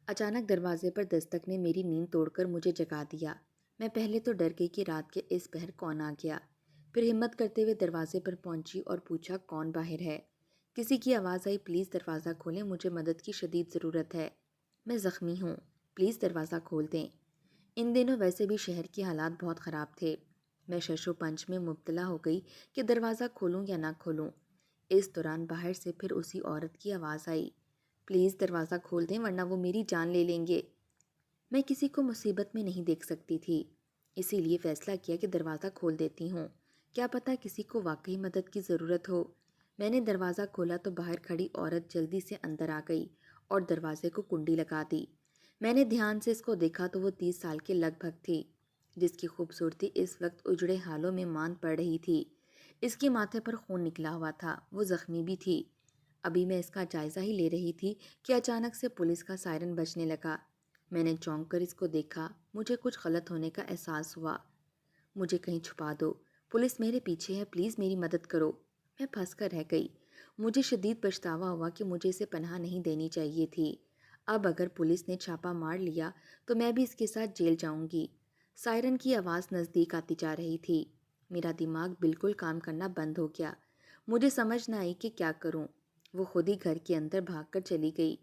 اچانک دروازے پر دستک نے میری نیند توڑ کر مجھے جگا دیا۔ میں پہلے تو ڈر گئی کہ رات کے اس پہر کون آ گیا، پھر ہمت کرتے ہوئے دروازے پر پہنچی اور پوچھا کون باہر ہے۔ کسی کی آواز آئی، پلیز دروازہ کھولیں، مجھے مدد کی شدید ضرورت ہے، میں زخمی ہوں، پلیز دروازہ کھول دیں۔ ان دنوں ویسے بھی شہر کے حالات بہت خراب تھے۔ میں شش و پنج میں مبتلا ہو گئی کہ دروازہ کھولوں یا نہ کھولوں۔ اس دوران باہر سے پھر اسی عورت کی آواز آئی، پلیز دروازہ کھول دیں ورنہ وہ میری جان لے لیں گے۔ میں کسی کو مصیبت میں نہیں دیکھ سکتی تھی، اسی لیے فیصلہ کیا کہ دروازہ کھول دیتی ہوں، کیا پتہ کسی کو واقعی مدد کی ضرورت ہو۔ میں نے دروازہ کھولا تو باہر کھڑی عورت جلدی سے اندر آ گئی اور دروازے کو کنڈی لگا دی۔ میں نے دھیان سے اس کو دیکھا تو وہ 30 سال کے لگ بھگ تھی، جس کی خوبصورتی اس وقت اجڑے حالوں میں مان پڑ رہی تھی۔ اس کے ماتھے پر خون نکلا ہوا تھا، وہ زخمی بھی تھی۔ ابھی میں اس کا جائزہ ہی لے رہی تھی کہ اچانک سے پولیس کا سائرن بجنے لگا۔ میں نے چونک کر اس کو دیکھا، مجھے کچھ غلط ہونے کا احساس ہوا۔ مجھے کہیں چھپا دو، پولیس میرے پیچھے ہے، پلیز میری مدد کرو۔ میں پھنس کر رہ گئی۔ مجھے شدید پچھتاوا ہوا کہ مجھے اسے پناہ نہیں دینی چاہیے تھی۔ اب اگر پولیس نے چھاپا مار لیا تو میں بھی اس کے ساتھ جیل جاؤں گی۔ سائرن کی آواز نزدیک آتی جا رہی تھی۔ میرا دماغ بالکل کام کرنا بند ہو گیا۔ مجھے سمجھ نہ آئی کہ کیا کروں۔ وہ خود ہی گھر کے اندر بھاگ کر چلی گئی۔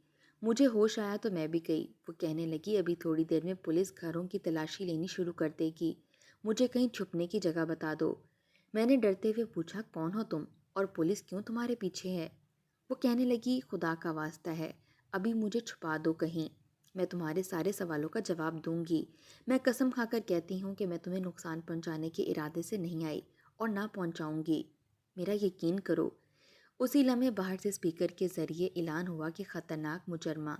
مجھے ہوش آیا تو میں بھی گئی۔ وہ کہنے لگی، ابھی تھوڑی دیر میں پولیس گھروں کی تلاشی لینی شروع کر دے گی، مجھے کہیں چھپنے کی جگہ بتا دو۔ میں نے ڈرتے ہوئے پوچھا، کون ہو تم اور پولیس کیوں تمہارے پیچھے ہے؟ وہ کہنے لگی، خدا کا واسطہ ہے، ابھی مجھے چھپا دو کہیں، میں تمہارے سارے سوالوں کا جواب دوں گی۔ میں قسم کھا کر کہتی ہوں کہ میں تمہیں نقصان پہنچانے کے ارادے سے نہیں آئی اور نہ پہنچاؤں گی، میرا یقین کرو۔ اسی لمحے باہر سے اسپیکر کے ذریعے اعلان ہوا کہ خطرناک مجرمہ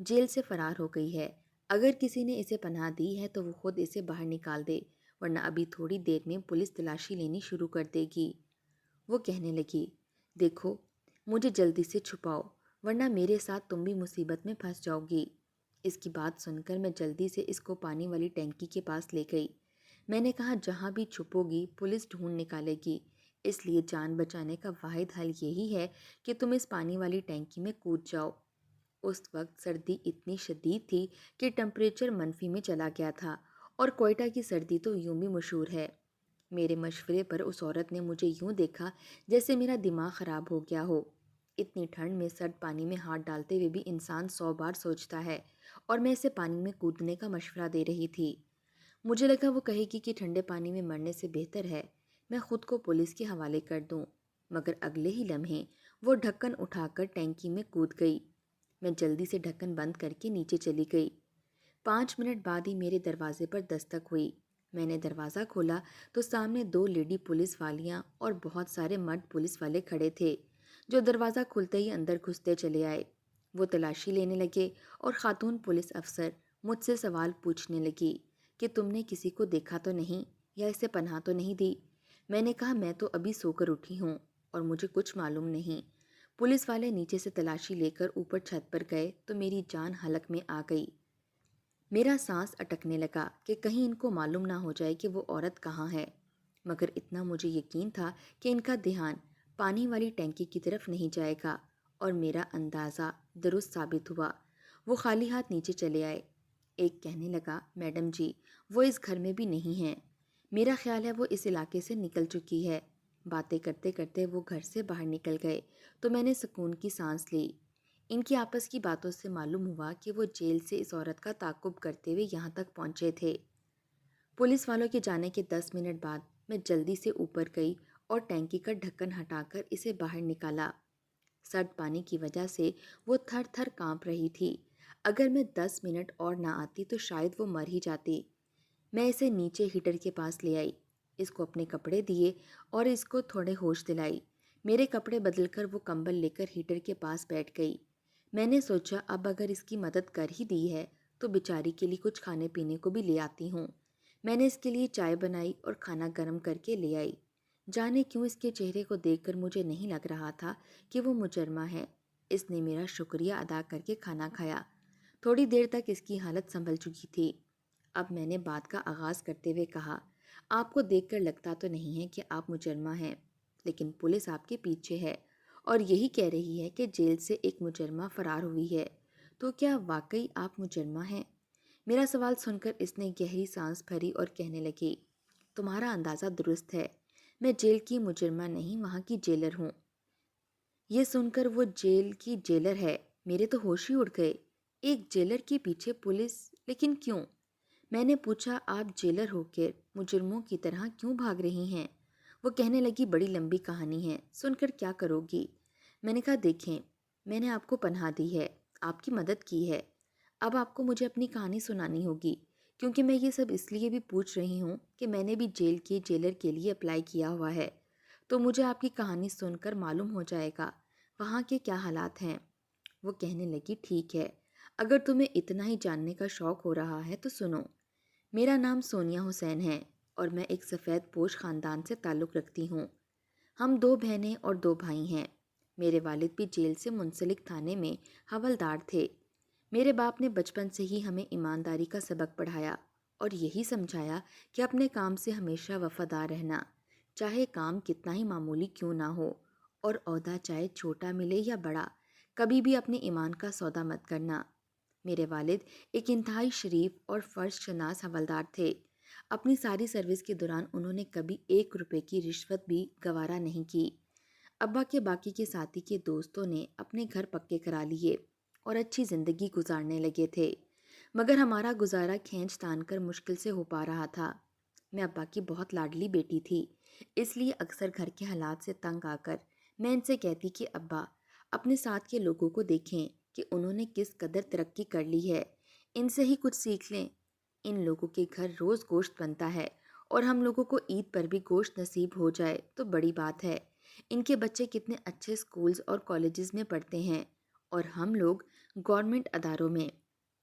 جیل سے فرار ہو گئی ہے۔ اگر کسی نے اسے پناہ دی ہے تو وہ خود اسے باہر نکال دے، ورنہ ابھی تھوڑی دیر میں پولیس تلاشی لینی شروع کر دے گی۔ وہ کہنے لگی، دیکھو مجھے جلدی سے چھپاؤ ورنہ میرے ساتھ تم بھی مصیبت میں پھنس جاؤ گی۔ اس کی بات سن کر میں جلدی سے اس کو پانی والی ٹینکی کے پاس لے گئی۔ میں نے کہا، جہاں بھی چھپو گی پولیس ڈھونڈ نکالے گی، اس لیے جان بچانے کا واحد حل یہی ہے کہ تم اس پانی والی ٹینکی میں کود جاؤ۔ اس وقت سردی اتنی شدید تھی کہ ٹمپریچر منفی میں چلا گیا تھا، اور کوئٹہ کی سردی تو یوں بھی مشہور ہے۔ میرے مشورے پر اس عورت نے مجھے یوں دیکھا جیسے میرا دماغ خراب ہو گیا ہو۔ اتنی ٹھنڈ میں سرد پانی میں ہاتھ ڈالتے ہوئے بھی انسان 100 بار سوچتا ہے، اور میں اسے پانی میں کودنے کا مشورہ دے رہی تھی۔ مجھے لگا وہ کہے گی کہ ٹھنڈے پانی میں مرنے سے بہتر ہے میں خود کو پولیس کے حوالے کر دوں، مگر اگلے ہی لمحے وہ ڈھکن اٹھا کر ٹینکی میں کود گئی۔ میں جلدی سے ڈھکن بند کر کے نیچے چلی گئی۔ 5 منٹ بعد ہی میرے دروازے پر دستک ہوئی۔ میں نے دروازہ کھولا تو سامنے 2 لیڈی پولیس والیاں اور بہت سارے مرد پولیس والے کھڑے تھے، جو دروازہ کھلتے ہی اندر گھستے چلے آئے۔ وہ تلاشی لینے لگے اور خاتون پولیس افسر مجھ سے سوال پوچھنے لگی کہ تم نے کسی کو دیکھا تو نہیں یا اسے پناہ تو نہیں دی؟ میں نے کہا، میں تو ابھی سو کر اٹھی ہوں اور مجھے کچھ معلوم نہیں۔ پولیس والے نیچے سے تلاشی لے کر اوپر چھت پر گئے تو میری جان حلق میں آ گئی۔ میرا سانس اٹکنے لگا کہ کہیں ان کو معلوم نہ ہو جائے کہ وہ عورت کہاں ہے، مگر اتنا مجھے یقین تھا کہ ان کا دھیان پانی والی ٹینکی کی طرف نہیں جائے گا، اور میرا اندازہ درست ثابت ہوا۔ وہ خالی ہاتھ نیچے چلے آئے۔ ایک کہنے لگا، میڈم جی وہ اس گھر میں بھی نہیں ہیں، میرا خیال ہے وہ اس علاقے سے نکل چکی ہے۔ باتیں کرتے کرتے وہ گھر سے باہر نکل گئے تو میں نے سکون کی سانس لی۔ ان کی آپس کی باتوں سے معلوم ہوا کہ وہ جیل سے اس عورت کا تعاقب کرتے ہوئے یہاں تک پہنچے تھے۔ پولیس والوں کے جانے کے 10 منٹ بعد میں جلدی سے اوپر گئی اور ٹینکی کا ڈھکن ہٹا کر اسے باہر نکالا۔ سرد پانی کی وجہ سے وہ تھر تھر کانپ رہی تھی۔ اگر میں 10 منٹ اور نہ آتی تو شاید وہ مر ہی جاتی۔ میں اسے نیچے ہیٹر کے پاس لے آئی، اس کو اپنے کپڑے دیے اور اس کو تھوڑے ہوش دلائی۔ میرے کپڑے بدل کر وہ کمبل لے کر ہیٹر کے پاس بیٹھ گئی۔ میں نے سوچا، اب اگر اس کی مدد کر ہی دی ہے تو بیچاری کے لیے کچھ کھانے پینے کو بھی لے آتی ہوں۔ میں نے اس کے لیے چائے بنائی اور کھانا گرم کر کے لے آئی۔ جانے کیوں اس کے چہرے کو دیکھ کر مجھے نہیں لگ رہا تھا کہ وہ مجرمہ ہے۔ اس نے میرا شکریہ ادا کر کے کھانا کھایا۔ تھوڑی دیر تک اس کی حالت سنبھل چکی تھی۔ اب میں نے بات کا آغاز کرتے ہوئے کہا، آپ کو دیکھ کر لگتا تو نہیں ہے کہ آپ مجرمہ ہیں، لیکن پولیس آپ کے پیچھے ہے اور یہی کہہ رہی ہے کہ جیل سے ایک مجرمہ فرار ہوئی ہے، تو کیا واقعی آپ مجرمہ ہیں؟ میرا سوال سن کر اس نے گہری سانس بھری اور کہنے لگی، تمہارا اندازہ درست ہے، میں جیل کی مجرمہ نہیں، وہاں کی جیلر ہوں۔ یہ سن کر وہ جیل کی جیلر ہے، میرے تو ہوش ہی اڑ گئے۔ ایک جیلر کے پیچھے پولیس، لیکن کیوں؟ میں نے پوچھا، آپ جیلر ہو کے مجرموں کی طرح کیوں بھاگ رہی ہیں؟ وہ کہنے لگی، بڑی لمبی کہانی ہے، سن کر کیا کرو گی؟ میں نے کہا، دیکھیں، میں نے آپ کو پناہ دی ہے، آپ کی مدد کی ہے، اب آپ کو مجھے اپنی کہانی سنانی ہوگی، کیونکہ میں یہ سب اس لیے بھی پوچھ رہی ہوں کہ میں نے بھی جیل کے جیلر کے لیے اپلائی کیا ہوا ہے، تو مجھے آپ کی کہانی سن کر معلوم ہو جائے گا وہاں کے کیا حالات ہیں۔ وہ کہنے لگی، ٹھیک ہے، اگر تمہیں اتنا ہی جاننے کا شوق ہو رہا ہے تو سنو۔ میرا نام سونیا حسین ہے اور میں ایک سفید پوش خاندان سے تعلق رکھتی ہوں۔ ہم 2 بہنیں اور 2 بھائی ہیں۔ میرے والد بھی جیل سے منسلک تھانے میں حوالدار تھے۔ میرے باپ نے بچپن سے ہی ہمیں ایمانداری کا سبق پڑھایا اور یہی سمجھایا کہ اپنے کام سے ہمیشہ وفادار رہنا، چاہے کام کتنا ہی معمولی کیوں نہ ہو، اور عہدہ چاہے چھوٹا ملے یا بڑا، کبھی بھی اپنے ایمان کا سودا مت کرنا۔ میرے والد ایک انتہائی شریف اور فرض شناس حوالدار تھے۔ اپنی ساری سروس کے دوران انہوں نے کبھی 1 روپے کی رشوت بھی گوارا نہیں کی۔ ابا کے باقی کے ساتھی کے دوستوں نے اپنے گھر پکے کرا لیے اور اچھی زندگی گزارنے لگے تھے، مگر ہمارا گزارا کھینچ تان کر مشکل سے ہو پا رہا تھا۔ میں ابا کی بہت لاڈلی بیٹی تھی، اس لیے اکثر گھر کے حالات سے تنگ آ کر میں ان سے کہتی کہ ابا، اپنے ساتھ کے لوگوں کو دیکھیں کہ انہوں نے کس قدر ترقی کر لی ہے، ان سے ہی کچھ سیکھ لیں۔ ان لوگوں کے گھر روز گوشت بنتا ہے اور ہم لوگوں کو عید پر بھی گوشت نصیب ہو جائے تو بڑی بات ہے۔ ان کے بچے کتنے اچھے سکولز اور کالجز میں پڑھتے ہیں اور ہم لوگ گورنمنٹ اداروں میں،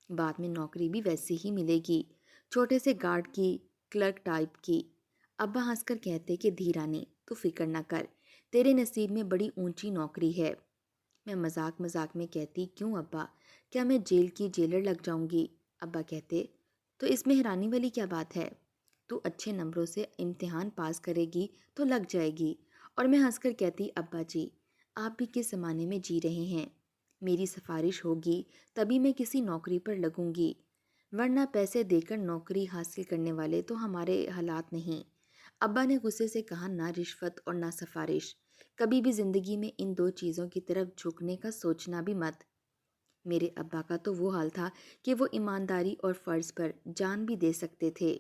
بعد میں نوکری بھی ویسی ہی ملے گی، چھوٹے سے گارڈ کی، کلرک ٹائپ کی۔ ابا ہنس کر کہتے کہ دھیرانی، تو فکر نہ کر، تیرے نصیب میں بڑی اونچی نوکری ہے۔ میں مذاق مذاق میں کہتی، کیوں ابا، کیا میں جیل کی جیلر لگ جاؤں گی؟ ابا کہتے، تو اس میں حیرانی والی کیا بات ہے، تو اچھے نمبروں سے امتحان پاس کرے گی تو لگ جائے گی۔ اور میں ہنس کر کہتی، ابا جی، آپ بھی کس زمانے میں جی رہے ہیں؟ میری سفارش ہوگی تبھی میں کسی نوکری پر لگوں گی، ورنہ پیسے دے کر نوکری حاصل کرنے والے تو ہمارے حالات نہیں۔ ابا نے غصے سے کہا، نہ رشوت اور نہ سفارش، کبھی بھی زندگی میں ان 2 چیزوں کی طرف جھکنے کا سوچنا بھی مت۔ میرے ابا کا تو وہ حال تھا کہ وہ ایمانداری اور فرض پر جان بھی دے سکتے تھے۔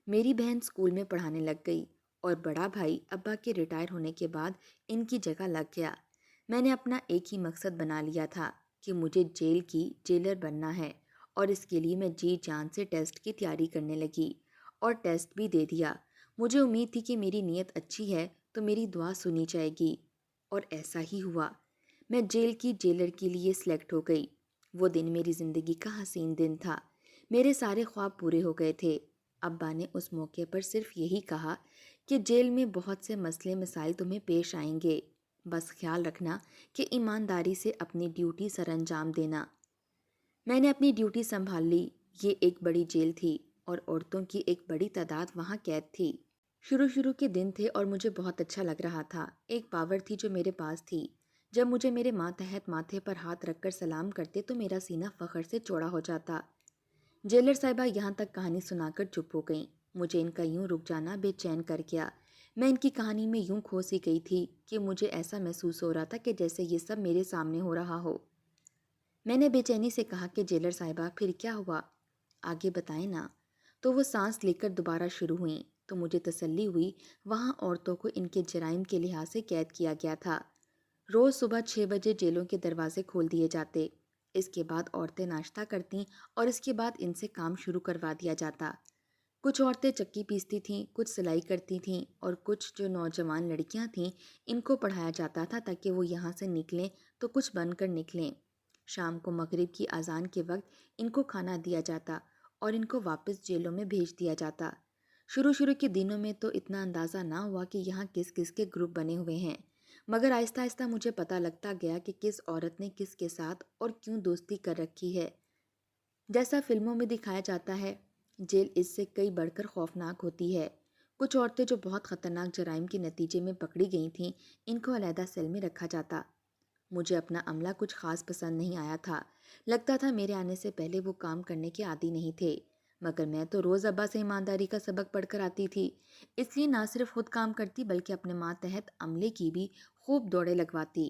میری بہن اسکول میں پڑھانے لگ گئی اور بڑا بھائی ابا کے ریٹائر ہونے کے بعد ان کی جگہ لگ گیا۔ میں نے اپنا ایک ہی مقصد بنا لیا تھا کہ مجھے جیل کی جیلر بننا ہے، اور اس کے لیے میں جی جان سے ٹیسٹ کی تیاری کرنے لگی اور ٹیسٹ بھی دے دیا۔ مجھے امید تھی کہ میری نیت اچھی ہے تو میری دعا سنی جائے گی، اور ایسا ہی ہوا۔ میں جیل کی جیلر کے لیے سلیکٹ ہو گئی۔ وہ دن میری زندگی کا حسین دن تھا، میرے سارے خواب پورے ہو گئے تھے۔ ابا نے اس موقع پر صرف یہی کہا کہ جیل میں بہت سے مسئلے مسائل تمہیں پیش آئیں گے، بس خیال رکھنا کہ ایمانداری سے اپنی ڈیوٹی سر انجام دینا۔ میں نے اپنی ڈیوٹی سنبھال لی۔ یہ ایک بڑی جیل تھی اور عورتوں کی ایک بڑی تعداد وہاں قید تھی۔ شروع کے دن تھے اور مجھے بہت اچھا لگ رہا تھا۔ ایک پاور تھی جو میرے پاس تھی، جب مجھے میرے ماتحت ماتھے پر ہاتھ رکھ کر سلام کرتے تو میرا سینہ فخر سے چوڑا ہو جاتا۔ جیلر صاحبہ یہاں تک کہانی سنا کر چپ ہو گئیں۔ مجھے ان کا یوں رک جانا بے چین کر گیا۔ میں ان کی کہانی میں یوں کھو سی گئی تھی کہ مجھے ایسا محسوس ہو رہا تھا کہ جیسے یہ سب میرے سامنے ہو رہا ہو۔ میں نے بے چینی سے کہا کہ جیلر صاحبہ، پھر کیا ہوا؟ آگے بتائیں نا۔ تو وہ سانس لے کر دوبارہ شروع ہوئیں تو مجھے تسلی ہوئی، وہاں عورتوں کو ان کے جرائم کے لحاظ سے قید کیا گیا تھا۔ روز صبح 6 بجے جیلوں کے دروازے کھول دیے جاتے، اس کے بعد عورتیں ناشتہ کرتیں اور اس کے بعد ان سے کام شروع کروا دیا جاتا۔ کچھ عورتیں چکی پیستی تھیں، کچھ سلائی کرتی تھیں، اور کچھ جو نوجوان لڑکیاں تھیں ان کو پڑھایا جاتا تھا تاکہ وہ یہاں سے نکلیں تو کچھ بن کر نکلیں۔ شام کو مغرب کی اذان کے وقت ان کو کھانا دیا جاتا اور ان کو واپس جیلوں میں بھیج دیا جاتا۔ شروع کے دنوں میں تو اتنا اندازہ نہ ہوا کہ یہاں کس کس کے گروپ بنے ہوئے ہیں، مگر آہستہ آہستہ مجھے پتہ لگتا گیا کہ کس عورت نے کس کے ساتھ اور کیوں دوستی کر رکھی ہے۔ جیسا فلموں میں دکھایا جاتا ہے، جیل اس سے کئی بڑھ کر خوفناک ہوتی ہے۔ کچھ عورتیں جو بہت خطرناک جرائم کے نتیجے میں پکڑی گئی تھیں، ان کو علیحدہ سیل میں رکھا جاتا۔ مجھے اپنا عملہ کچھ خاص پسند نہیں آیا تھا۔ لگتا تھا میرے آنے سے پہلے وہ کام کرنے کے عادی نہیں تھے، مگر میں تو روز ابا سے ایمانداری کا سبق پڑھ کر آتی تھی، اس لیے نہ صرف خود کام کرتی بلکہ اپنے ماتحت عملے کی بھی خوب دوڑیں لگواتی۔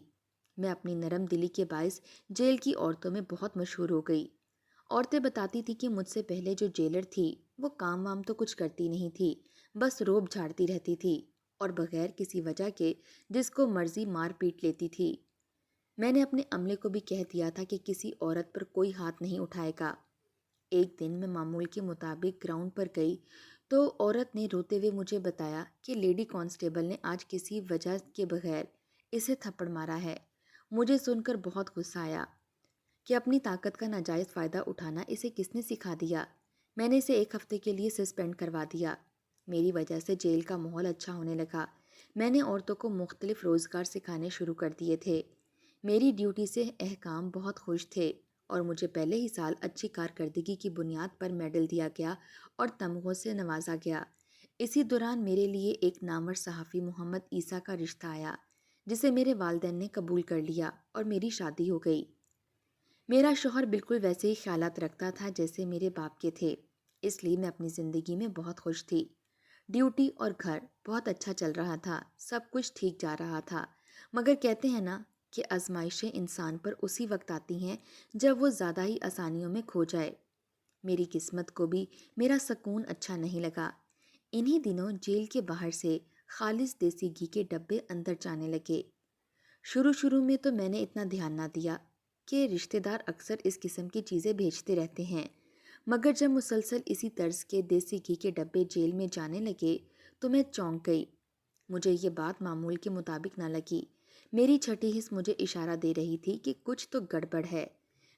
میں اپنی نرم دلی کے باعث جیل کی عورتوں میں بہت مشہور ہو گئی۔ عورتیں بتاتی تھی کہ مجھ سے پہلے جو جیلر تھی وہ کام وام تو کچھ کرتی نہیں تھی، بس روب جھاڑتی رہتی تھی اور بغیر کسی وجہ کے جس کو مرضی مار پیٹ لیتی تھی۔ میں نے اپنے عملے کو بھی کہہ دیا تھا کہ کسی عورت پر کوئی ہاتھ نہیں اٹھائے گا۔ ایک دن میں معمول کے مطابق گراؤنڈ پر گئی تو عورت نے روتے ہوئے مجھے بتایا کہ لیڈی کانسٹیبل نے آج کسی وجہ کے بغیر اسے تھپڑ مارا ہے۔ مجھے سن کر بہت غصہ آیا کہ اپنی طاقت کا ناجائز فائدہ اٹھانا اسے کس نے سکھا دیا۔ میں نے اسے 1 ہفتے کے لیے سسپینڈ کروا دیا۔ میری وجہ سے جیل کا ماحول اچھا ہونے لگا۔ میں نے عورتوں کو مختلف روزگار سکھانے شروع کر دیے تھے۔ میری ڈیوٹی سے حکام بہت خوش تھے اور مجھے پہلے ہی سال اچھی کارکردگی کی بنیاد پر میڈل دیا گیا اور تمغوں سے نوازا گیا۔ اسی دوران میرے لیے ایک نامور صحافی محمد عیسیٰ کا رشتہ آیا، جسے میرے والدین نے قبول کر لیا اور میری شادی ہو گئی۔ میرا شوہر بالکل ویسے ہی خیالات رکھتا تھا جیسے میرے باپ کے تھے، اس لیے میں اپنی زندگی میں بہت خوش تھی۔ ڈیوٹی اور گھر بہت اچھا چل رہا تھا، سب کچھ ٹھیک جا رہا تھا، مگر کہتے ہیں نا کہ آزمائشیں انسان پر اسی وقت آتی ہیں جب وہ زیادہ ہی آسانیوں میں کھو جائے۔ میری قسمت کو بھی میرا سکون اچھا نہیں لگا۔ انہی دنوں جیل کے باہر سے خالص دیسی گھی کے ڈبے اندر جانے لگے۔ شروع میں تو میں نے اتنا دھیان نہ دیا کہ رشتہ دار اکثر اس قسم کی چیزیں بھیجتے رہتے ہیں، مگر جب مسلسل اسی طرز کے دیسی گھی کے ڈبے جیل میں جانے لگے تو میں چونک گئی۔ مجھے یہ بات معمول کے مطابق نہ لگی۔ میری چھٹی حس مجھے اشارہ دے رہی تھی کہ کچھ تو گڑبڑ ہے۔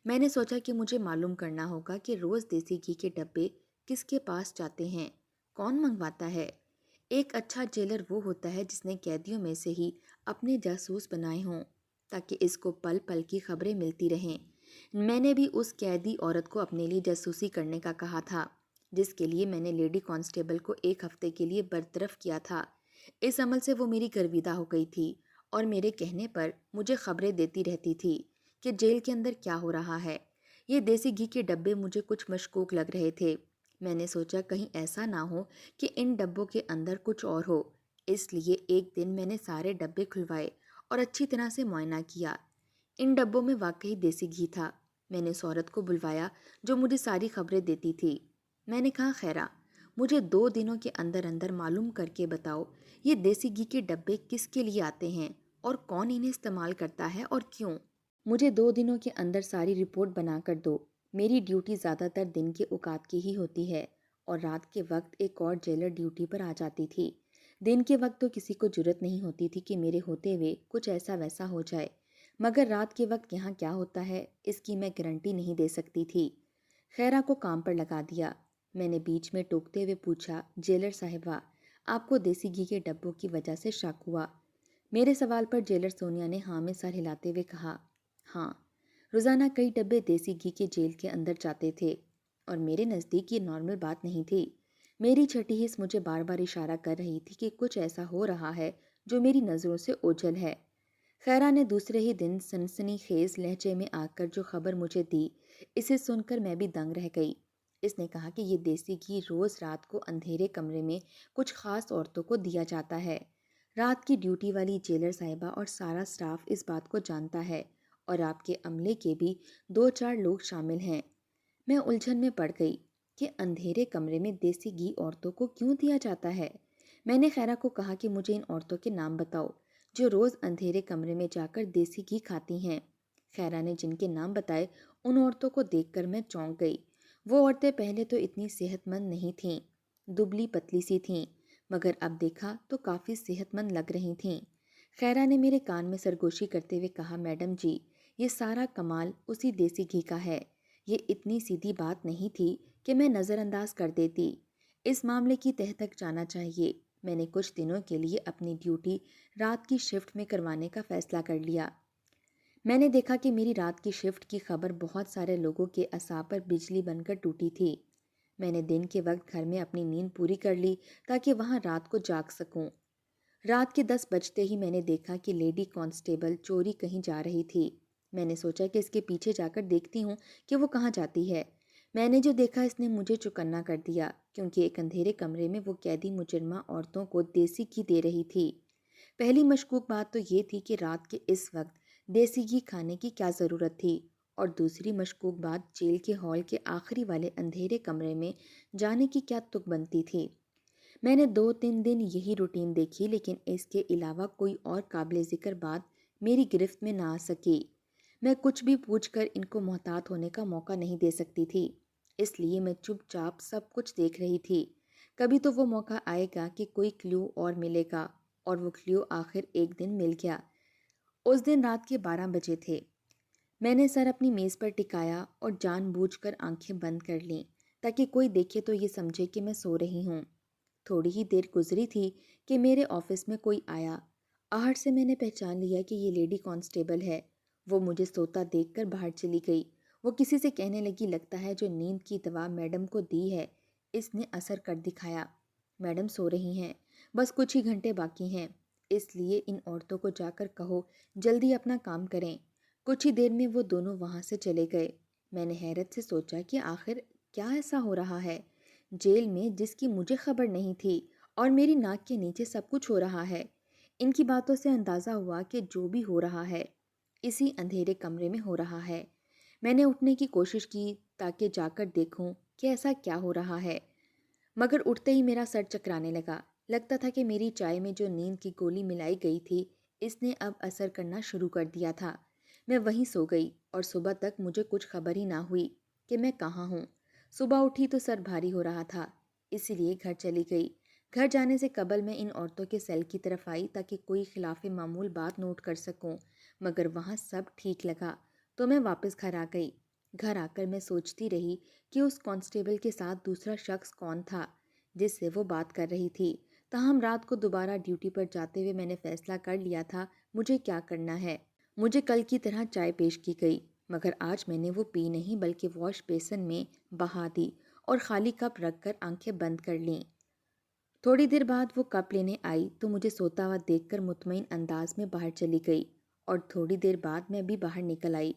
میں نے سوچا کہ مجھے معلوم کرنا ہوگا کہ روز دیسی گھی کے ڈبے کس کے پاس جاتے ہیں، کون منگواتا ہے۔ ایک اچھا جیلر وہ ہوتا ہے جس نے قیدیوں میں سے ہی اپنے جاسوس بنائے ہوں تاکہ اس کو پل پل کی خبریں ملتی رہیں۔ میں نے بھی اس قیدی عورت کو اپنے لیے جاسوسی کرنے کا کہا تھا، جس کے لیے میں نے لیڈی کانسٹیبل کو 1 ہفتے کے لیے برطرف کیا تھا۔ اس عمل سے وہ میری گرویدہ ہو گئی تھی اور میرے کہنے پر مجھے خبریں دیتی رہتی تھی کہ جیل کے اندر کیا ہو رہا ہے۔ یہ دیسی گھی کے ڈبے مجھے کچھ مشکوک لگ رہے تھے۔ میں نے سوچا کہیں ایسا نہ ہو کہ ان ڈبوں کے اندر کچھ اور ہو، اس لیے ایک دن میں نے سارے ڈبے کھلوائے اور اچھی طرح سے معائنہ کیا۔ ان ڈبوں میں واقعی دیسی گھی تھا۔ میں نے اس عورت کو بلوایا جو مجھے ساری خبریں دیتی تھی۔ میں نے کہا، خیرہ، مجھے 2 دنوں کے اندر اندر معلوم کر کے بتاؤ یہ دیسی گھی کے ڈبے کس کے لیے آتے ہیں اور کون انہیں استعمال کرتا ہے اور کیوں۔ مجھے 2 دنوں کے اندر ساری رپورٹ بنا کر دو۔ میری ڈیوٹی زیادہ تر دن کے اوقات کی ہی ہوتی ہے اور رات کے وقت ایک اور جیلر ڈیوٹی پر آ جاتی تھی۔ دن کے وقت تو کسی کو جرت نہیں ہوتی تھی کہ میرے ہوتے ہوئے کچھ ایسا ویسا ہو جائے، مگر رات کے وقت یہاں کیا ہوتا ہے اس کی میں گارنٹی نہیں دے سکتی تھی۔ خیرہ کو کام پر لگا دیا۔ میں نے بیچ میں ٹوکتے ہوئے پوچھا، جیلر صاحبہ، آپ کو دیسی گھی کے ڈبوں کی وجہ سے شک ہوا؟ میرے سوال پر جیلر سونیا نے ہاں میں سر ہلاتے ہوئے کہا، ہاں، روزانہ کئی ڈبے دیسی گھی کے جیل کے اندر جاتے تھے اور میرے نزدیک یہ نارمل بات نہیں تھی۔ میری چھٹی حس مجھے بار بار اشارہ کر رہی تھی کہ کچھ ایسا ہو رہا ہے جو میری نظروں سے اوجھل ہے۔ خیرہ نے دوسرے ہی دن سنسنی خیز لہجے میں آ کر جو خبر مجھے دی، اسے سن کر میں بھی دنگ رہ گئی۔ اس نے کہا کہ یہ دیسی گھی روز رات کو اندھیرے کمرے میں کچھ خاص عورتوں کو دیا جاتا ہے۔ رات کی ڈیوٹی والی جیلر صاحبہ اور سارا سٹاف اس بات کو جانتا ہے اور آپ کے عملے کے بھی 2-4 لوگ شامل ہیں۔ میں الجھن میں پڑ گئی کہ اندھیرے کمرے میں دیسی گھی عورتوں کو کیوں دیا جاتا ہے۔ میں نے خیرہ کو کہا کہ مجھے ان عورتوں کے نام بتاؤ جو روز اندھیرے کمرے میں جا کر دیسی گھی کھاتی ہیں۔ خیرہ نے جن کے نام بتائے ان عورتوں کو دیکھ کر میں چونک گئی۔ وہ عورتیں پہلے تو اتنی صحت مند نہیں تھیں، دبلی پتلی سی تھیں، مگر اب دیکھا تو کافی صحت مند لگ رہی تھیں۔ خیرہ نے میرے کان میں سرگوشی کرتے ہوئے کہا، میڈم جی، یہ سارا کمال اسی دیسی گھی کا ہے۔ یہ اتنی سیدھی بات نہیں تھی کہ میں نظر انداز کر دیتی۔ اس معاملے کی تہہ تک جانا چاہیے۔ میں نے کچھ دنوں کے لیے اپنی ڈیوٹی رات کی شفٹ میں کروانے کا فیصلہ کر لیا۔ میں نے دیکھا کہ میری رات کی شفٹ کی خبر بہت سارے لوگوں کے اعصاب پر بجلی بن کر ٹوٹی تھی۔ میں نے دن کے وقت گھر میں اپنی نیند پوری کر لی تاکہ وہاں رات کو جاگ سکوں۔ رات کے 10 بجتے ہی میں نے دیکھا کہ لیڈی کانسٹیبل چوری کہیں جا رہی تھی۔ میں نے سوچا کہ اس کے پیچھے جا کر دیکھتی ہوں کہ وہ کہاں جاتی ہے۔ میں نے جو دیکھا اس نے مجھے چوکنا کر دیا، کیونکہ ایک اندھیرے کمرے میں وہ قیدی مجرمہ عورتوں کو دیسی گھی دے رہی تھی۔ پہلی مشکوک بات تو یہ تھی کہ رات کے اس وقت دیسی گھی کھانے کی کیا ضرورت تھی، اور دوسری مشکوک بات جیل کے ہال کے آخری والے اندھیرے کمرے میں جانے کی کیا تک بنتی تھی۔ میں نے 2-3 دن یہی روٹین دیکھی، لیکن اس کے علاوہ کوئی اور قابل ذکر بات میری گرفت میں نہ آ سکی۔ میں کچھ بھی پوچھ کر ان کو محتاط ہونے کا موقع نہیں دے سکتی تھی، اس لیے میں چپ چاپ سب کچھ دیکھ رہی تھی۔ کبھی تو وہ موقع آئے گا کہ کوئی کلیو اور ملے گا، اور وہ کلیو آخر ایک دن مل گیا۔ اس دن رات کے 12 بجے تھے۔ میں نے سر اپنی میز پر ٹکایا اور جان بوجھ کر آنکھیں بند کر لیں تاکہ کوئی دیکھے تو یہ سمجھے کہ میں سو رہی ہوں۔ تھوڑی ہی دیر گزری تھی کہ میرے آفس میں کوئی آیا۔ آہٹ سے میں نے پہچان لیا کہ یہ لیڈی کانسٹیبل ہے۔ وہ مجھے سوتا دیکھ کر باہر چلی گئی۔ وہ کسی سے کہنے لگی، لگتا ہے جو نیند کی دوا میڈم کو دی ہے اس نے اثر کر دکھایا۔ میڈم سو رہی ہیں، بس کچھ ہی گھنٹے باقی ہیں، اس لیے ان عورتوں کو جا کر کہو جلدی اپنا کام کریں۔ کچھ ہی دیر میں وہ دونوں وہاں سے چلے گئے۔ میں نے حیرت سے سوچا کہ آخر کیا ایسا ہو رہا ہے جیل میں جس کی مجھے خبر نہیں تھی، اور میری ناک کے نیچے سب کچھ ہو رہا ہے۔ ان کی باتوں سے اندازہ ہوا کہ جو بھی ہو رہا ہے اسی اندھیرے کمرے میں ہو رہا ہے۔ میں نے اٹھنے کی کوشش کی تاکہ جا کر دیکھوں کہ ایسا کیا ہو رہا ہے، مگر اٹھتے ہی میرا سر چکرانے لگا۔ لگتا تھا کہ میری چائے میں جو نیند کی گولی ملائی گئی تھی اس نے اب اثر کرنا شروع کر دیا تھا۔ میں وہیں سو گئی، اور صبح تک مجھے کچھ خبر ہی نہ ہوئی کہ میں کہاں ہوں۔ صبح اٹھی تو سر بھاری ہو رہا تھا، اسی لیے گھر چلی گئی۔ گھر جانے سے قبل میں ان عورتوں کے سیل کی طرف آئی تاکہ کوئی خلاف معمول بات نوٹ کر سکوں، مگر وہاں سب ٹھیک لگا تو میں واپس گھر آ گئی۔ گھر آ کر میں سوچتی رہی کہ اس کانسٹیبل کے ساتھ دوسرا شخص کون تھا جس سے وہ بات کر رہی تھی۔ تاہم رات کو دوبارہ ڈیوٹی پر جاتے ہوئے میں نے فیصلہ کر لیا تھا مجھے کیا کرنا ہے۔ مجھے کل کی طرح چائے پیش کی گئی، مگر آج میں نے وہ پی نہیں بلکہ واش بیسن میں بہا دی اور خالی کپ رکھ کر آنکھیں بند کر لیں۔ تھوڑی دیر بعد وہ کپ لینے آئی تو مجھے سوتا ہوا دیکھ کر مطمئن انداز میں باہر چلی گئی، اور تھوڑی دیر بعد میں بھی باہر نکل آئی۔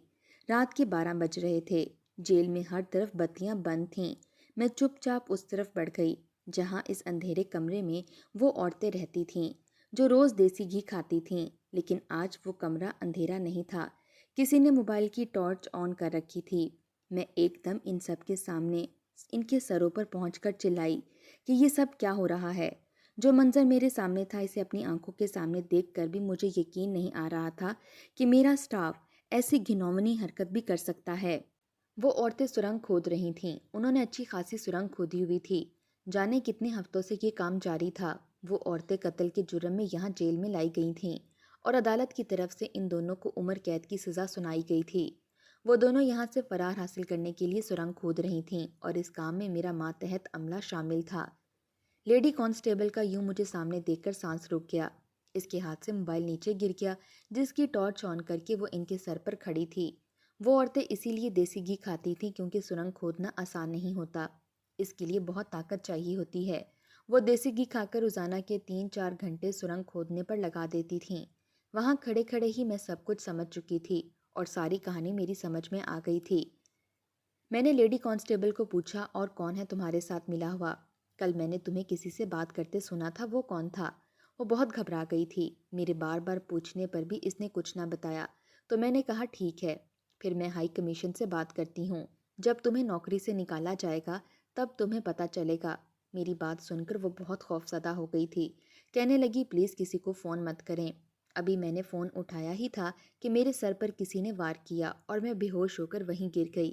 رات کے 12 بج رہے تھے۔ جیل میں ہر طرف بتیاں بند تھیں۔ میں چپ چاپ اس طرف بڑھ گئی جہاں اس اندھیرے کمرے میں وہ عورتیں رہتی تھیں جو روز دیسی گھی کھاتی تھیں، لیکن آج وہ کمرہ اندھیرا نہیں تھا۔ کسی نے موبائل کی ٹارچ آن کر رکھی تھی۔ میں ایک دم ان سب کے سامنے ان کے سروں پر پہنچ کر چلائی کہ یہ سب کیا ہو رہا ہے۔ جو منظر میرے سامنے تھا اسے اپنی آنکھوں کے سامنے دیکھ کر بھی مجھے یقین نہیں آ رہا تھا کہ میرا سٹاف ایسی گھناؤنی حرکت بھی کر سکتا ہے۔ وہ عورتیں سرنگ کھود رہی تھیں۔ انہوں نے اچھی خاصی سرنگ کھودی ہوئی تھی۔ جانے کتنے ہفتوں سے یہ کام جاری تھا۔ وہ عورتیں قتل کے جرم میں یہاں جیل میں لائی گئی تھیں، اور عدالت کی طرف سے ان دونوں کو عمر قید کی سزا سنائی گئی تھی۔ وہ دونوں یہاں سے فرار حاصل کرنے کے لیے سرنگ کھود رہی تھیں، اور اس کام میں میرا ماتحت عملہ شامل تھا۔ لیڈی کانسٹیبل کا یوں مجھے سامنے دیکھ کر سانس رک گیا۔ اس کے ہاتھ سے موبائل نیچے گر گیا جس کی ٹارچ آن کر کے وہ ان کے سر پر کھڑی تھی۔ وہ عورتیں اسی لیے دیسی گھی کھاتی تھیں کیونکہ سرنگ کھودنا آسان نہیں ہوتا، اس کے لیے بہت طاقت چاہیے ہوتی ہے۔ وہ دیسی گھی کھا کر روزانہ کے 3-4 گھنٹے سرنگ کھودنے پر لگا دیتی تھیں۔ وہاں کھڑے کھڑے ہی میں سب کچھ سمجھ چکی تھی، اور ساری کہانی میری سمجھ میں آ گئی تھی۔ میں نے لیڈی کانسٹیبل کو پوچھا، اور کون ہے تمہارے ساتھ ملا ہوا؟ کل میں نے تمہیں کسی سے بات کرتے سنا تھا، وہ کون تھا؟ وہ بہت گھبرا گئی تھی۔ میرے بار بار پوچھنے پر بھی اس نے کچھ نہ بتایا، تو میں نے کہا ٹھیک ہے، پھر میں ہائی کمیشن سے بات کرتی ہوں۔ جب تمہیں نوکری سے نکالا جائے گا تب تمہیں پتہ چلے گا۔ میری بات سن کر وہ بہت خوفزدہ ہو گئی تھی۔ کہنے لگی پلیز کسی کو فون مت کریں۔ ابھی میں نے فون اٹھایا ہی تھا کہ میرے سر پر کسی نے وار کیا اور میں بے ہوش ہو کر وہیں گر گئی۔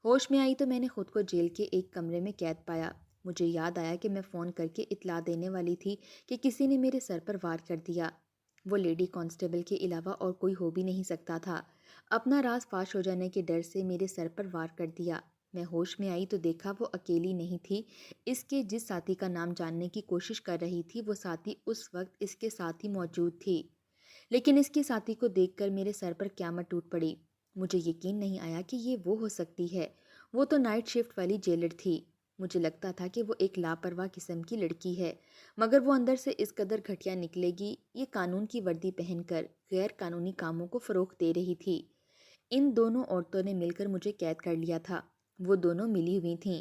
ہوش میں آئی تو میں نے خود کو جیل کے ایک کمرے میں قید پایا۔ مجھے یاد آیا کہ میں فون کر کے اطلاع دینے والی تھی کہ کسی نے میرے سر پر وار کر دیا۔ وہ لیڈی کانسٹیبل کے علاوہ اور کوئی ہو بھی نہیں سکتا تھا۔ اپنا راز فاش ہو جانے کے ڈر سے میرے سر پر وار کر دیا۔ میں ہوش میں آئی تو دیکھا وہ اکیلی نہیں تھی۔ اس کے جس ساتھی کا نام جاننے کی کوشش کر رہی تھی وہ ساتھی اس وقت اس کے ساتھ ہی موجود تھی، لیکن اس کے ساتھی کو دیکھ کر میرے سر پر قیامت ٹوٹ پڑی۔ مجھے یقین نہیں آیا کہ یہ وہ ہو سکتی ہے۔ وہ تو نائٹ شفٹ والی جیلر تھی۔ مجھے لگتا تھا کہ وہ ایک لاپرواہ قسم کی لڑکی ہے، مگر وہ اندر سے اس قدر گھٹیا نکلے گی، یہ قانون کی وردی پہن کر غیر قانونی کاموں کو فروغ دے رہی تھی۔ ان دونوں عورتوں نے مل کر مجھے قید کر لیا تھا۔ وہ دونوں ملی ہوئی تھیں۔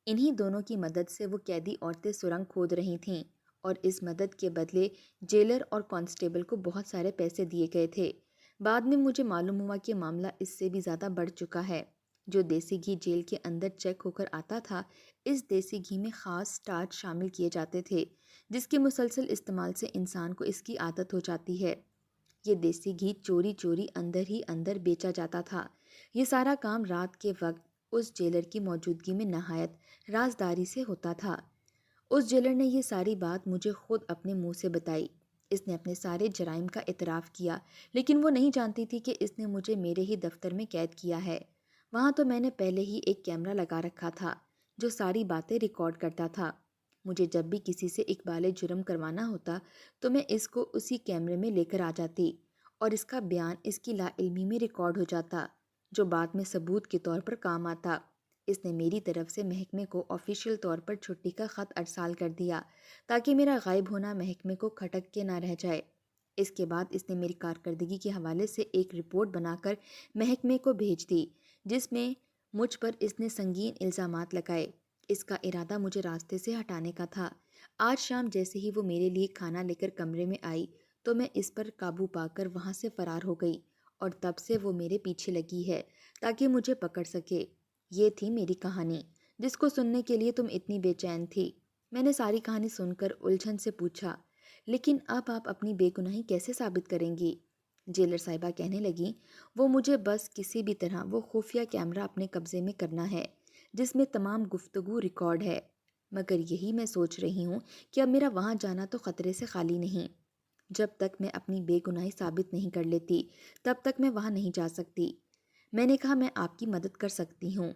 انہی دونوں کی مدد سے وہ قیدی عورتیں سرنگ کھود رہی تھیں، اور اس مدد کے بدلے جیلر اور کانسٹیبل کو بہت سارے پیسے دیے گئے تھے۔ بعد میں مجھے معلوم ہوا کہ معاملہ اس سے بھی زیادہ بڑھ چکا ہے۔ جو دیسی گھی جیل کے اندر چیک ہو کر آتا تھا، اس دیسی گھی میں خاص سٹارچ شامل کیے جاتے تھے، جس کے مسلسل استعمال سے انسان کو اس کی عادت ہو جاتی ہے۔ یہ دیسی گھی چوری چوری اندر ہی اندر بیچا جاتا تھا۔ یہ سارا کام رات کے وقت اس جیلر کی موجودگی میں نہایت رازداری سے ہوتا تھا۔ اس جیلر نے یہ ساری بات مجھے خود اپنے منہ سے بتائی۔ اس نے اپنے سارے جرائم کا اعتراف کیا، لیکن وہ نہیں جانتی تھی کہ اس نے مجھے میرے ہی دفتر میں قید کیا ہے۔ وہاں تو میں نے پہلے ہی ایک کیمرہ لگا رکھا تھا جو ساری باتیں ریکارڈ کرتا تھا۔ مجھے جب بھی کسی سے اقبال جرم کروانا ہوتا تو میں اس کو اسی کیمرے میں لے کر آ جاتی، اور اس کا بیان اس کی لا علمی میں ریکارڈ ہو جاتا، جو بعد میں ثبوت کے طور پر کام آتا۔ اس نے میری طرف سے محکمے کو آفیشیل طور پر چھٹی کا خط ارسال کر دیا تاکہ میرا غائب ہونا محکمے کو کھٹک کے نہ رہ جائے۔ اس کے بعد اس نے میری کارکردگی کے حوالے سے ایک رپورٹ بنا کر محکمے کو بھیج دی، جس میں مجھ پر اس نے سنگین الزامات لگائے۔ اس کا ارادہ مجھے راستے سے ہٹانے کا تھا۔ آج شام جیسے ہی وہ میرے لیے کھانا لے کر کمرے میں آئی تو میں اس پر قابو پا کر وہاں سے فرار ہو گئی، اور تب سے وہ میرے پیچھے لگی ہے تاکہ مجھے پکڑ سکے۔ یہ تھی میری کہانی، جس کو سننے کے لیے تم اتنی بے چین تھی۔ میں نے ساری کہانی سن کر الجھن سے پوچھا، لیکن اب آپ اپنی بے گناہی کیسے ثابت کریں گی؟ جیلر صاحبہ کہنے لگیں، وہ مجھے بس کسی بھی طرح وہ خفیہ کیمرہ اپنے قبضے میں کرنا ہے جس میں تمام گفتگو ریکارڈ ہے، مگر یہی میں سوچ رہی ہوں کہ اب میرا وہاں جانا تو خطرے سے خالی نہیں۔ جب تک میں اپنی بے گناہی ثابت نہیں کر لیتی تب تک میں وہاں نہیں جا سکتی۔ میں نے کہا، میں آپ کی مدد کر سکتی ہوں۔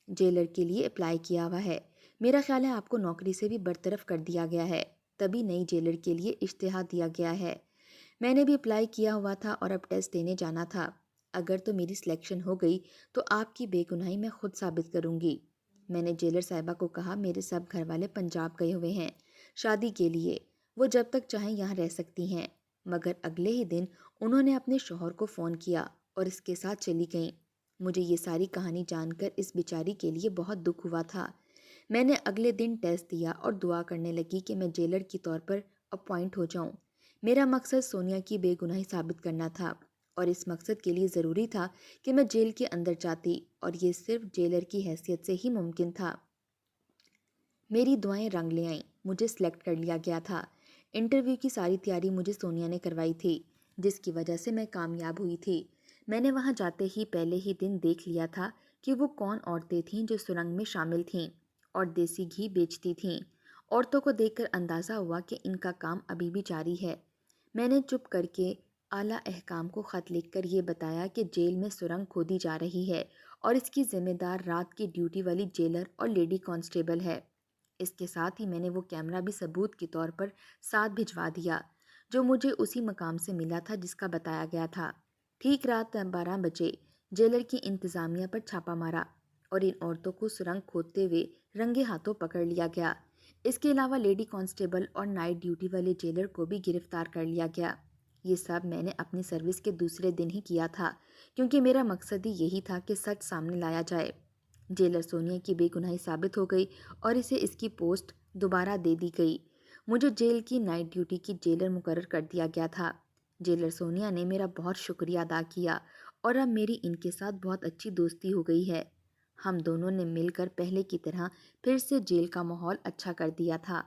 جیلر کے لیے اپلائی کیا ہوا ہے، میرا خیال ہے آپ کو نوکری سے بھی برطرف کر دیا گیا ہے، تبھی نئی جیلر کے لیے اشتہار دیا گیا ہے۔ میں نے بھی اپلائی کیا ہوا تھا اور اب ٹیسٹ دینے جانا تھا۔ اگر تو میری سلیکشن ہو گئی تو آپ کی بے گناہی میں خود ثابت کروں گی۔ میں نے جیلر صاحبہ کو کہا، میرے سب گھر والے پنجاب گئے ہوئے ہیں شادی کے لیے، وہ جب تک چاہیں یہاں رہ سکتی ہیں۔ مگر اگلے ہی دن انہوں نے اپنے شوہر کو فون کیا اور اس کے ساتھ چلی گئیں۔ مجھے یہ ساری کہانی جان کر اس بیچاری کے لیے بہت دکھ ہوا تھا۔ میں نے اگلے دن ٹیسٹ دیا اور دعا کرنے لگی کہ میں جیلر کی طور پر اپوائنٹ ہو جاؤں۔ میرا مقصد سونیا کی بے گناہی ثابت کرنا تھا، اور اس مقصد کے لیے ضروری تھا کہ میں جیل کے اندر جاتی، اور یہ صرف جیلر کی حیثیت سے ہی ممکن تھا۔ میری دعائیں رنگ لے آئیں، مجھے سلیکٹ کر لیا گیا تھا۔ انٹرویو کی ساری تیاری مجھے سونیا نے کروائی تھی، جس کی وجہ سے میں کامیاب ہوئی تھی۔ میں نے وہاں جاتے ہی پہلے ہی دن دیکھ لیا تھا کہ وہ کون عورتیں تھیں جو سرنگ میں شامل تھیں اور دیسی گھی بیچتی تھیں۔ عورتوں کو دیکھ کر اندازہ ہوا کہ ان کا کام ابھی بھی جاری ہے۔ میں نے چپ کر کے اعلیٰ احکام کو خط لکھ کر یہ بتایا کہ جیل میں سرنگ کھودی جا رہی ہے اور اس کی ذمہ دار رات کی ڈیوٹی والی جیلر اور لیڈی کانسٹیبل ہے۔ اس کے ساتھ ہی میں نے وہ کیمرہ بھی ثبوت کے طور پر ساتھ بھجوا دیا، جو مجھے اسی مقام سے ملا تھا جس کا بتایا گیا تھا۔ ٹھیک رات 12 بجے جیلر کی انتظامیہ پر چھاپا مارا اور ان عورتوں کو سرنگ کھودتے ہوئے رنگے ہاتھوں پکڑ لیا گیا۔ اس کے علاوہ لیڈی کانسٹیبل اور نائٹ ڈیوٹی والے جیلر کو بھی گرفتار کر لیا گیا۔ یہ سب میں نے اپنی سروس کے دوسرے دن ہی کیا تھا، کیونکہ میرا مقصد ہی یہی تھا کہ سچ سامنے لایا جائے۔ جیلر سونیا کی بے گناہی ثابت ہو گئی اور اسے اس کی پوسٹ دوبارہ دے دی گئی۔ مجھے جیل کی نائٹ ڈیوٹی کی جیلر مقرر کر دیا گیا تھا۔ جیلر سونیا نے میرا بہت شکریہ ادا کیا اور اب میری ان کے ساتھ بہت اچھی دوستی ہو گئی ہے۔ ہم دونوں نے مل کر پہلے کی طرح پھر سے جیل کا ماحول اچھا کر دیا تھا۔